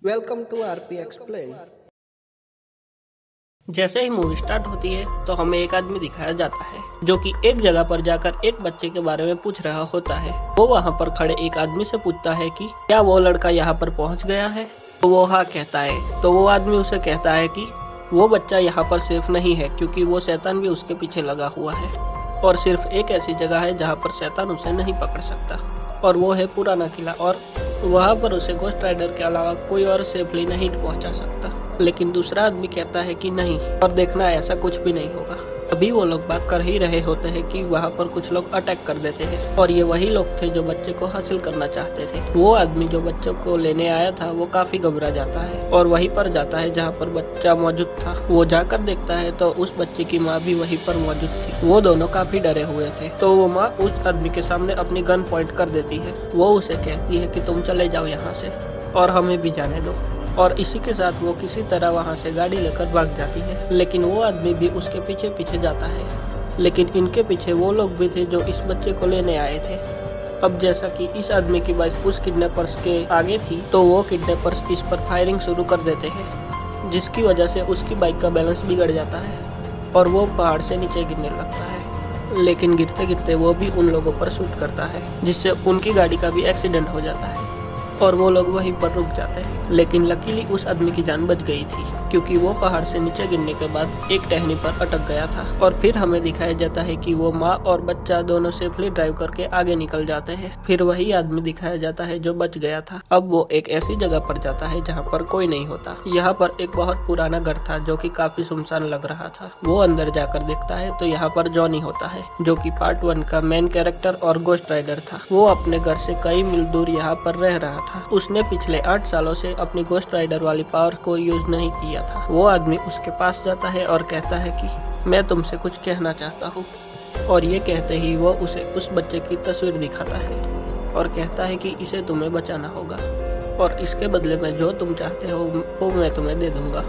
Welcome to RP explain. जैसे ही movie start होती है तो हमें एक आदमी दिखाया जाता है जो कि एक जगह पर जाकर एक बच्चे के बारे में पूछ रहा होता है। वो वहाँ पर खड़े एक आदमी से पूछता है कि क्या वो लड़का यहाँ पर पहुँच गया है। तो वो हाँ कहता है। तो वो आदमी उसे कहता है कि वो बच्चा यहाँ पर सेफ नहीं है क्योंकि वो शैतान भी उसके पीछे लगा हुआ है और सिर्फ एक ऐसी जगह है जहाँ पर शैतान उसे नहीं पकड़ सकता और वो है पुराना किला, और वहाँ पर उसे घोस्ट राइडर के अलावा कोई और सेफली नहीं पहुँचा सकता। लेकिन दूसरा आदमी कहता है कि नहीं, और देखना ऐसा कुछ भी नहीं होगा। अभी वो लोग बात कर ही रहे होते हैं कि वहाँ पर कुछ लोग अटैक कर देते हैं और ये वही लोग थे जो बच्चे को हासिल करना चाहते थे। वो आदमी जो बच्चों को लेने आया था वो काफी घबरा जाता है और वहीं पर जाता है जहाँ पर बच्चा मौजूद था। वो जाकर देखता है तो उस बच्चे की माँ भी वहीं पर मौजूद थी। वो दोनों काफी डरे हुए थे। तो वो माँ उस आदमी के सामने अपनी गन पॉइंट कर देती है। वो उसे कहती है कि तुम चले जाओ यहाँ से और हमें भी जाने दो, और इसी के साथ वो किसी तरह वहां से गाड़ी लेकर भाग जाती है। लेकिन वो आदमी भी उसके पीछे पीछे जाता है। लेकिन इनके पीछे वो लोग भी थे जो इस बच्चे को लेने आए थे। अब जैसा कि इस आदमी की बाइक उस किडनैपर्स के आगे थी तो वो किडनैपर्स इस पर फायरिंग शुरू कर देते हैं, जिसकी वजह से उसकी बाइक का बैलेंस बिगड़ जाता है और वो पहाड़ से नीचे गिरने लगता है। लेकिन गिरते गिरते वो भी उन लोगों पर शूट करता है, जिससे उनकी गाड़ी का भी एक्सीडेंट हो जाता है और वो लोग वहीं पर रुक जाते हैं। लेकिन लकीली उस आदमी की जान बच गई थी क्योंकि वो पहाड़ से नीचे गिरने के बाद एक टहनी पर अटक गया था। और फिर हमें दिखाया जाता है कि वो माँ और बच्चा दोनों सेफली ड्राइव करके आगे निकल जाते हैं। फिर वही आदमी दिखाया जाता है जो बच गया था। अब वो एक ऐसी जगह पर जाता है जहाँ पर कोई नहीं होता। यहाँ पर एक बहुत पुराना घर था जो कि काफी सुनसान लग रहा था। वो अंदर जाकर देखता है तो यहाँ पर जॉनी होता है जो कि पार्ट 1 का मेन कैरेक्टर और घोस्ट राइडर था। वो अपने घर से कई मील दूर यहाँ पर रह रहा था। उसने पिछले 8 सालों से अपनी घोस्ट राइडर वाली पावर को यूज नहीं किया था। वो आदमी उसके पास जाता है और कहता है कि मैं तुमसे कुछ कहना चाहता हूँ, और ये कहते ही वो उसे उस बच्चे की तस्वीर दिखाता है और कहता है कि इसे तुम्हें बचाना होगा और इसके बदले में जो तुम चाहते हो वो मैं तुम्हें दे दूंगा।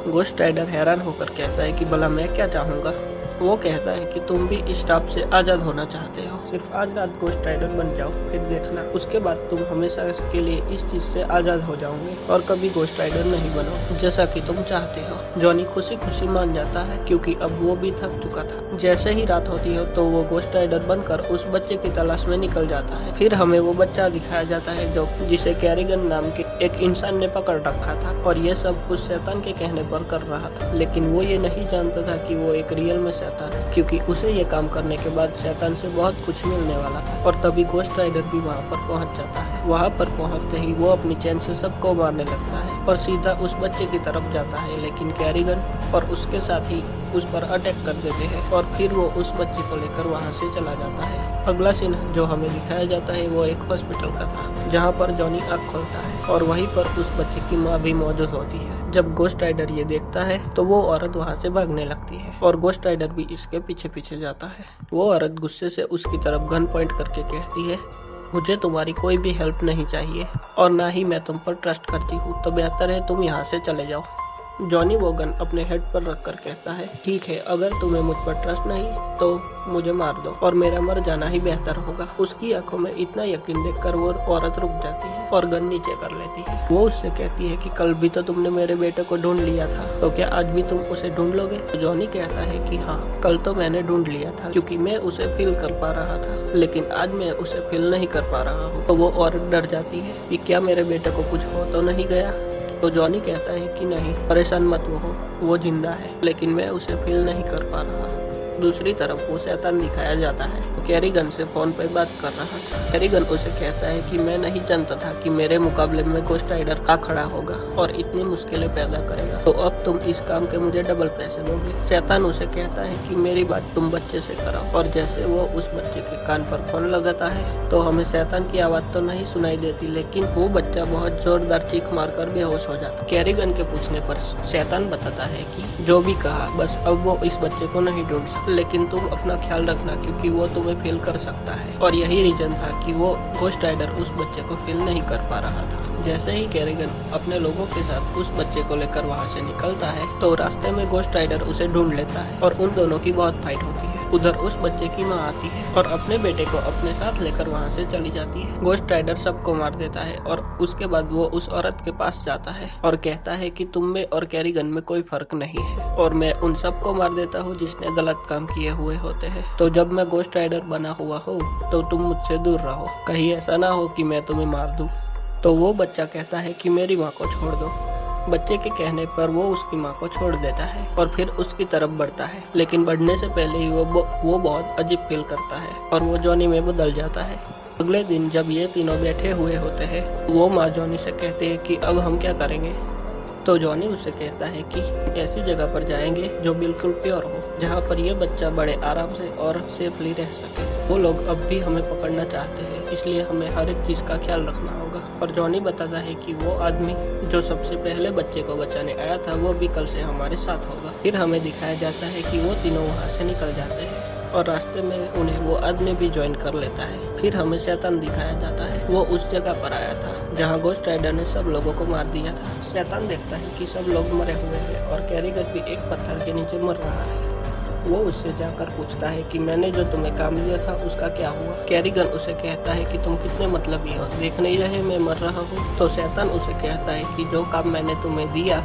घोस्ट राइडर हैरान होकर कहता है कि भला मैं क्या चाहूंगा। वो कहता है कि तुम भी इस श्राप से आजाद होना चाहते हो, सिर्फ आज रात घोस्ट राइडर बन जाओ, फिर देखना उसके बाद तुम हमेशा के लिए इस चीज से आजाद हो जाओगे और कभी घोस्ट राइडर नहीं बनो जैसा कि तुम चाहते हो। जॉनी खुशी खुशी मान जाता है क्योंकि अब वो भी थक चुका था। जैसे ही रात होती है तो वो घोस्ट राइडर बनकर उस बच्चे की तलाश में निकल जाता है। फिर हमें वो बच्चा दिखाया जाता है जो जिसे कैरिगन नाम के एक इंसान ने पकड़ रखा था और ये सब उस शैतान के कहने पर कर रहा था। लेकिन वो ये नहीं जानता था कि वो एक रियल में शैतान है, क्योंकि उसे ये काम करने के बाद शैतान से बहुत कुछ मिलने वाला था। और तभी घोस्ट राइडर भी वहाँ पर पहुँच जाता है। वहाँ पर पहुँचते ही वो अपनी चैन से सबको मारने लगता है और सीधा उस बच्चे की तरफ जाता है। लेकिन कैरिगन और उसके साथी उस पर अटैक कर देते हैं और फिर वो उस बच्चे को लेकर वहाँ से चला जाता है। अगला सीन जो हमें दिखाया जाता है वो एक हॉस्पिटल का था जहाँ पर जॉनी आँख खोलता है और वहीं पर उस बच्चे की माँ भी मौजूद होती है। जब घोस्ट राइडर ये देखता है तो वो औरत वहाँ से भागने लगती है और घोस्ट राइडर भी इसके पीछे पीछे जाता है। वो औरत गुस्से से उसकी तरफ गन पॉइंट करके कहती है, मुझे तुम्हारी कोई भी हेल्प नहीं चाहिए और ना ही मैं तुम पर ट्रस्ट करती हूँ, तो बेहतर है तुम यहाँ से चले जाओ। जॉनी वो गन अपने हेड पर रखकर कहता है, ठीक है, अगर तुम्हें मुझ पर ट्रस्ट नहीं तो मुझे मार दो और मेरा मर जाना ही बेहतर होगा। उसकी आंखों में इतना यकीन देखकर वो औरत रुक जाती है और गन नीचे कर लेती है। वो उससे कहती है कि कल भी तो तुमने मेरे बेटे को ढूंढ लिया था, तो क्या आज भी तुम उसे ढूंढ लोगे। तो जॉनी कहता है कि हाँ, कल तो मैंने ढूंढ लिया था क्योंकि मैं उसे फील कर पा रहा था, लेकिन आज मैं उसे फील नहीं कर पा रहा हूँ। तो वो औरत डर जाती है कि क्या मेरे बेटे को कुछ हो तो नहीं गया। तो जॉनी कहता है कि नहीं, परेशान मत हो, वो जिंदा है, लेकिन मैं उसे फील नहीं कर पा रहा। दूसरी तरफ वो शैतान दिखाया जाता है। वो कैरिगन से फोन पर बात कर रहा था। कैरिगन उसे कहता है कि मैं नहीं जानता था कि मेरे मुकाबले में घोस्ट राइडर आ खड़ा होगा और इतनी मुश्किलें पैदा करेगा, तो अब तुम इस काम के मुझे डबल पैसे दोगे। शैतान उसे कहता है कि मेरी बात तुम बच्चे से कराओ, और जैसे वो उस बच्चे के कान पर फोन लगाता है तो हमें शैतान की आवाज तो नहीं सुनाई देती, लेकिन वो बच्चा बहुत जोरदार चीख मारकर बेहोश हो जाता। कैरिगन के पूछने पर शैतान बताता है कि जो भी कहा, बस अब वो इस बच्चे को नहीं ढूंढ सकता, लेकिन तुम अपना ख्याल रखना क्योंकि वो तुम्हें फील कर सकता है। और यही रीजन था कि वो घोस्ट राइडर उस बच्चे को फील नहीं कर पा रहा था। जैसे ही कैरिगन अपने लोगों के साथ उस बच्चे को लेकर वहाँ से निकलता है तो रास्ते में घोस्ट राइडर उसे ढूंढ लेता है और उन दोनों की बहुत फाइट होती है। उधर उस बच्चे की माँ आती है और अपने बेटे को अपने साथ लेकर वहाँ से चली जाती है। गोस्ट राइडर सबको मार देता है और उसके बाद वो उस औरत के पास जाता है और कहता है कि तुम में और कैरिगन में कोई फर्क नहीं है और मैं उन सबको मार देता हूँ जिसने गलत काम किए हुए होते हैं। तो जब मैं गोस्ट राइडर बना हुआ हूँ तो तुम मुझसे दूर रहो, कहीं ऐसा ना हो कि मैं तुम्हें मार दूँ। तो वो बच्चा कहता है कि मेरी माँ को छोड़ दो। बच्चे के कहने पर वो उसकी माँ को छोड़ देता है और फिर उसकी तरफ बढ़ता है, लेकिन बढ़ने से पहले ही वो बहुत अजीब फील करता है और वो जॉनी में बदल जाता है। अगले दिन जब ये तीनों बैठे हुए होते हैं वो माँ जॉनी से कहते हैं कि अब हम क्या करेंगे। तो जॉनी उससे कहता है कि ऐसी जगह पर जाएंगे जो बिल्कुल प्योर हो, जहाँ पर ये बच्चा बड़े आराम से और सेफली रह सके। वो लोग अब भी हमें पकड़ना चाहते हैं, इसलिए हमें हर एक चीज का ख्याल रखना होगा। और जॉनी बताता है कि वो आदमी जो सबसे पहले बच्चे को बचाने आया था वो भी कल से हमारे साथ होगा। फिर हमें दिखाया जाता है कि वो तीनों वहाँ से निकल जाते हैं और रास्ते में उन्हें वो आदमी भी ज्वाइन कर लेता है। फिर हमें शैतान दिखाया जाता है। वो उस जगह पर आया था जहाँ गोस्ट राइडर ने सब लोगों को मार दिया था। शैतान देखता है कि सब लोग मरे हुए हैं और कैरिगर भी एक पत्थर के नीचे मर रहा है। वो उससे जाकर पूछता है कि मैंने जो तुम्हें काम दिया था उसका क्या हुआ। कैरिगन उसे कहता है कि तुम कितने मतलबी हो, देख नहीं रहे मैं मर रहा हूँ। तो शैतान उसे कहता है कि जो काम मैंने तुम्हें दिया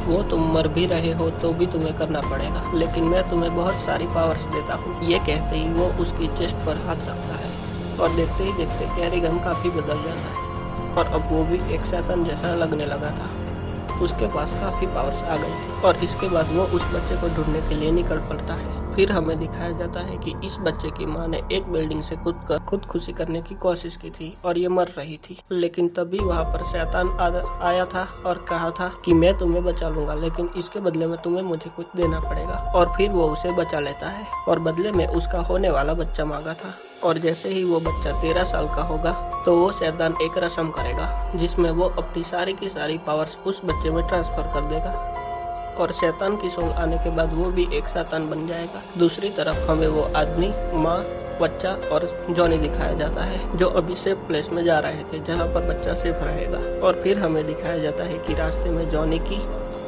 वो तुम मर भी रहे हो तो भी तुम्हें करना पड़ेगा, लेकिन मैं तुम्हें बहुत सारी पावर्स देता हूँ। ये कहते ही वो उसकी चेस्ट पर हाथ रखता है और देखते ही देखते कैरिगन काफी बदल जाता है और अब वो भी एक शैतान जैसा लगने लगा था। उसके पास काफी पावर्स आ गई थी और इसके बाद वो उस बच्चे को ढूंढने के लिए निकल पड़ता है। फिर हमें दिखाया जाता है कि इस बच्चे की माँ ने एक बिल्डिंग से खुदकुशी करने की कोशिश की थी और ये मर रही थी, लेकिन तभी वहाँ पर शैतान आया था और कहा था कि मैं तुम्हें बचा लूंगा, लेकिन इसके बदले में तुम्हें मुझे कुछ देना पड़ेगा। और फिर वो उसे बचा लेता है और बदले में उसका होने वाला बच्चा मांगा था। और जैसे ही वो बच्चा 13 साल का होगा तो वो शैतान एक रस्म करेगा जिसमें वो अपनी सारी की सारी पावर्स उस बच्चे में ट्रांसफर कर देगा और शैतान की सोल आने के बाद वो भी एक शैतान बन जाएगा। दूसरी तरफ हमें वो आदमी, माँ, बच्चा और जॉनी दिखाया जाता है जो अभी सेफ प्लेस में जा रहे थे जहाँ पर बच्चा सेफ रहेगा। और फिर हमें दिखाया जाता है कि रास्ते में जॉनी की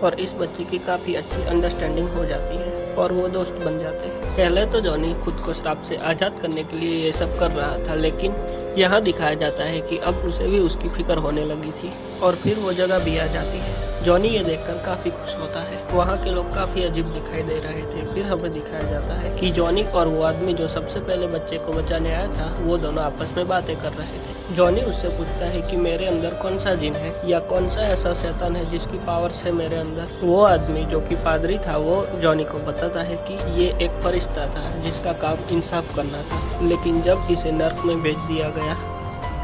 और इस बच्चे की काफी अच्छी अंडरस्टैंडिंग हो जाती है और वो दोस्त बन जाते हैं। पहले तो जॉनी खुद को श्राप से आजाद करने के लिए ये सब कर रहा था, लेकिन यहाँ दिखाया जाता है कि अब उसे भी उसकी फिक्र होने लगी थी और फिर वो जगह भी आ जाती है। जॉनी ये देखकर काफी खुश होता है। वहाँ के लोग काफी अजीब दिखाई दे रहे थे। फिर हमें दिखाया जाता है कि जॉनी और वो आदमी जो सबसे पहले बच्चे को बचाने आया था वो दोनों आपस में बातें कर रहे थे। जॉनी उससे पूछता है कि मेरे अंदर कौन सा जिन है या कौन सा ऐसा शैतान है जिसकी पावर्स है मेरे अंदर। वो आदमी जो कि पादरी था वो जॉनी को बताता है कि ये एक फरिश्ता था जिसका काम इंसाफ करना था, लेकिन जब इसे नर्क में भेज दिया गया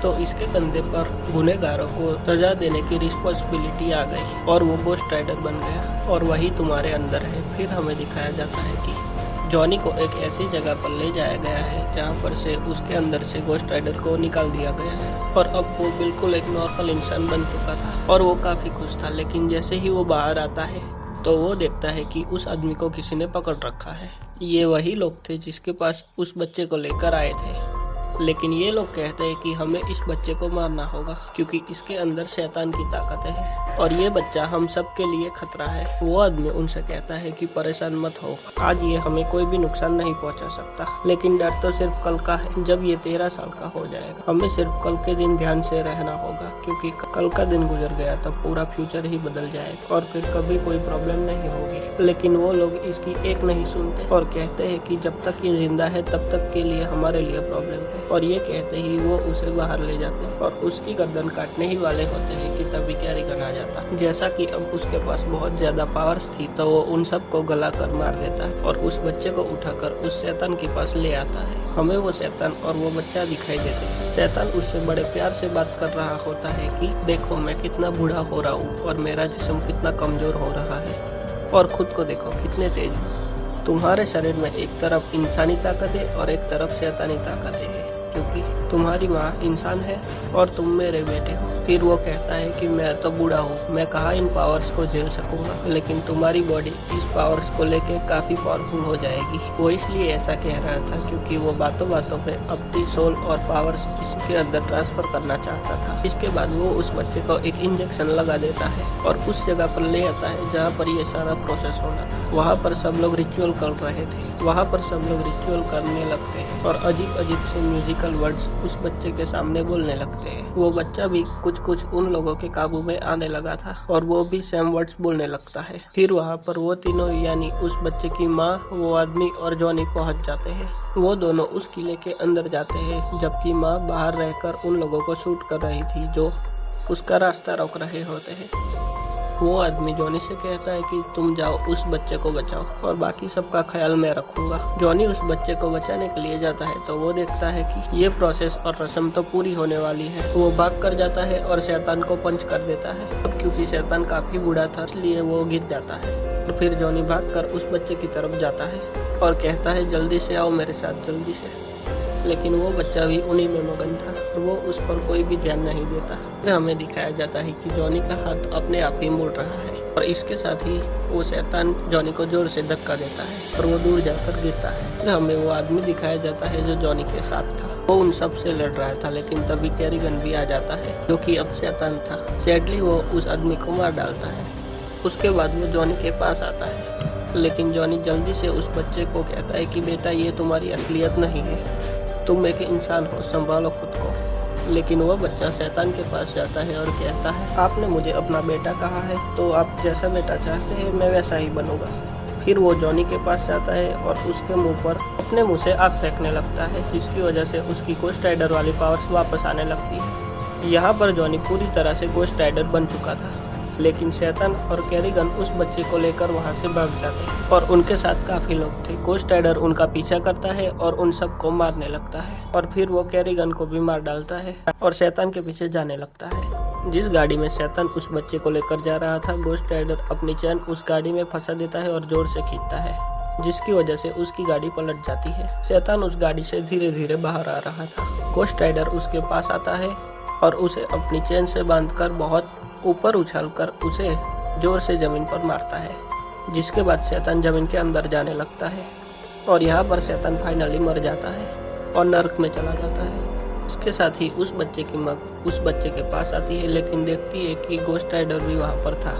तो इसके कंधे पर गुनहगारों को सजा देने की रिस्पॉन्सिबिलिटी आ गई और वो गोस्ट राइडर बन गया और वही तुम्हारे अंदर है। फिर हमें दिखाया जाता है कि जॉनी को एक ऐसी जगह पर ले जाया गया है जहाँ पर से उसके अंदर से गोस्ट राइडर को निकाल दिया गया है और अब वो बिल्कुल एक नॉर्मल इंसान बन चुका था और वो काफी खुश था। लेकिन जैसे ही वो बाहर आता है तो वो देखता है कि उस आदमी को किसी ने पकड़ रखा है। ये वही लोग थे जिसके पास उस बच्चे को लेकर आए थे, लेकिन ये लोग कहते हैं कि हमें इस बच्चे को मारना होगा क्योंकि इसके अंदर शैतान की ताकत है और ये बच्चा हम सब के लिए खतरा है। वो आदमी उनसे कहता है कि परेशान मत हो, आज ये हमें कोई भी नुकसान नहीं पहुंचा सकता, लेकिन डर तो सिर्फ कल का है जब ये 13 साल का हो जाएगा। हमें सिर्फ कल के दिन ध्यान से रहना होगा क्योंकि कल का दिन गुजर गया तब पूरा फ्यूचर ही बदल जाएगा और फिर कभी कोई प्रॉब्लम नहीं होगी। लेकिन वो लोग इसकी एक नहीं सुनते और कहते हैं कि जब तक ये जिंदा है तब तक के लिए हमारे लिए प्रॉब्लम है और ये कहते ही वो उसे बाहर ले जाते हैं और उसकी गर्दन काटने ही वाले होते हैं कि तभी कैरिगन आ जाता। जैसा कि अब उसके पास बहुत ज्यादा पावर्स थी तो वो उन सबको गला कर मार देता है और उस बच्चे को उठाकर उस शैतान के पास ले आता है। हमें वो शैतान और वो बच्चा दिखाई देते हैं। शैतान उससे बड़े प्यार से बात कर रहा होता है कि देखो मैं कितना बूढ़ा हो रहा हूँ और मेरा जिस्म कितना कमजोर हो रहा है और खुद को देखो कितने तेज हो। तुम्हारे शरीर में एक तरफ इंसानी ताकतें और एक तरफ शैतानी ताकतें हैं क्योंकि तुम्हारी माँ इंसान है और तुम मेरे बेटे हो। फिर वो कहता है कि मैं तो बूढ़ा हूँ, मैं कहाँ इन पावर्स को झेल सकूंगा, लेकिन तुम्हारी बॉडी इस पावर्स को लेके काफी पावरफुल हो जाएगी। वो इसलिए ऐसा कह रहा था क्योंकि वो बातों बातों में अपनी सोल और पावर्स इसके अंदर ट्रांसफर करना चाहता था। इसके बाद वो उस बच्चे को एक इंजेक्शन लगा देता है और उस जगह पर ले आता है जहाँ पर ये सारा प्रोसेस होना था। वहाँ पर सब लोग रिचुअल कर रहे थे, वहाँ पर सब लोग रिचुअल करने लगते हैं और अजीब अजीब से म्यूजिकल वर्ड्स उस बच्चे के सामने बोलने लगते हैं। वो बच्चा भी कुछ कुछ उन लोगों के काबू में आने लगा था और वो भी सेम वर्ड्स बोलने लगता है। फिर वहाँ पर वो तीनों यानी उस बच्चे की माँ, वो आदमी और जॉनी पहुँच जाते हैं। वो दोनों उस किले के अंदर जाते हैं जबकि माँ बाहर रहकर उन लोगों को शूट कर रही थी जो उसका रास्ता रोक रहे होते हैं। वो आदमी जॉनी से कहता है कि तुम जाओ उस बच्चे को बचाओ और बाकी सबका ख्याल मैं रखूंगा। जॉनी उस बच्चे को बचाने के लिए जाता है तो वो देखता है कि ये प्रोसेस और रस्म तो पूरी होने वाली है। वो भाग कर जाता है और शैतान को पंच कर देता है। अब क्योंकि शैतान काफी बूढ़ा था इसलिए वो गिर जाता है। तो फिर जॉनी भागकर उस बच्चे की तरफ जाता है और कहता है जल्दी से आओ मेरे साथ, जल्दी से। लेकिन वो बच्चा भी उन्हीं में मगन था और वो उस पर कोई भी ध्यान नहीं देता। फिर हमें दिखाया जाता है कि जॉनी का हाथ अपने आप ही मुड़ रहा है और इसके साथ ही वो शैतान जॉनी को जोर से धक्का देता है और वो दूर जाकर गिरता है। फिर हमें वो आदमी दिखाया जाता है जो जॉनी के साथ था। वो उन सब से लड़ रहा था, लेकिन तभी कैरिगन भी आ जाता है जो कि अब शैतान था। सैडली वो उस आदमी को मार डालता है। उसके बाद वो जॉनी के पास आता है, लेकिन जॉनी जल्दी से उस बच्चे को कहता है कि बेटा ये तुम्हारी असलियत नहीं है, तुम एक इंसान हो, संभालो खुद को। लेकिन वो बच्चा शैतान के पास जाता है और कहता है आपने मुझे अपना बेटा कहा है तो आप जैसा बेटा चाहते हैं मैं वैसा ही बनूंगा। फिर वो जॉनी के पास जाता है और उसके मुंह पर अपने मुंह से आग फेंकने लगता है, जिसकी वजह से उसकी गोस्ट राइडर वाली पावर्स वापस आने लगती है। यहाँ पर जॉनी पूरी तरह से गोस्ट राइडर बन चुका था, लेकिन शैतान और कैरिगन उस बच्चे को लेकर वहां से भाग जाते हैं और उनके साथ काफी लोग थे। गोस्ट राइडर उनका पीछा करता है और उन सबको मारने लगता है और फिर वो कैरिगन को भी मार डालता है और शैतान के पीछे जाने लगता है। जिस गाड़ी में शैतान उस बच्चे को लेकर जा रहा था, गोस्ट राइडर अपनी चैन उस गाड़ी में फंसा देता है और जोर से खींचता है, जिसकी वजह से उसकी गाड़ी पलट जाती है। शैतान उस गाड़ी से धीरे धीरे बाहर आ रहा था। गोस्ट राइडर उसके पास आता है और उसे अपनी चैन से बांधकर बहुत ऊपर उछालकर उसे जोर से जमीन पर मारता है, जिसके बाद शैतान जमीन के अंदर जाने लगता है और यहाँ पर शैतान फाइनली मर जाता है और नर्क में चला जाता है। इसके साथ ही उस बच्चे की माँ उस बच्चे के पास आती है, लेकिन देखती है कि गोस्ट राइडर भी वहाँ पर था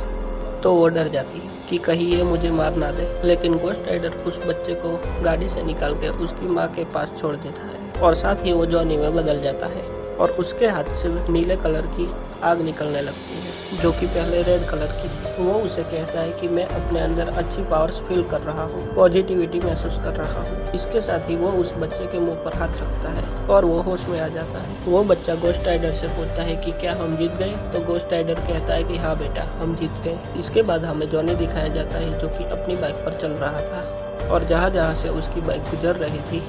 तो वो डर जाती है कि कहीं ये मुझे मार ना दे। लेकिन गोस्ट राइडर उस बच्चे को गाड़ी से निकाल के उसकी माँ के पास छोड़ देता है और साथ ही वो जॉनी में बदल जाता है और उसके हाथ से नीले कलर की आग निकलने लगती है जो कि पहले रेड कलर की थी। वो उसे कहता है कि मैं अपने अंदर अच्छी पावर्स फील कर रहा हूँ, पॉजिटिविटी महसूस कर रहा हूँ। इसके साथ ही वो उस बच्चे के मुंह पर हाथ रखता है और वो होश में आ जाता है। वो बच्चा गोस्ट राइडर से पूछता है कि क्या हम जीत गए, तो गोस्ट राइडर कहता है कि हाँ बेटा हम जीत गए। इसके बाद हमें जॉनी दिखाया जाता है जो कि अपनी बाइक पर चल रहा था और जहाँ जहाँ से उसकी बाइक गुजर रही थी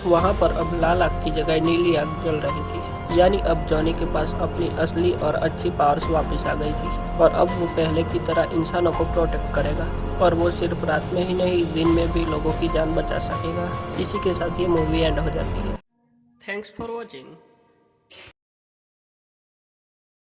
वहाँ पर अब लाल आग की जगह नीली आग जल रही थी। यानी अब जॉनी के पास अपनी असली और अच्छी पावर्स वापस आ गई थी और अब वो पहले की तरह इंसानों को प्रोटेक्ट करेगा और वो सिर्फ रात में ही नहीं दिन में भी लोगों की जान बचा सकेगा। इसी के साथ ये मूवी एंड हो जाती है। Thanks for watching.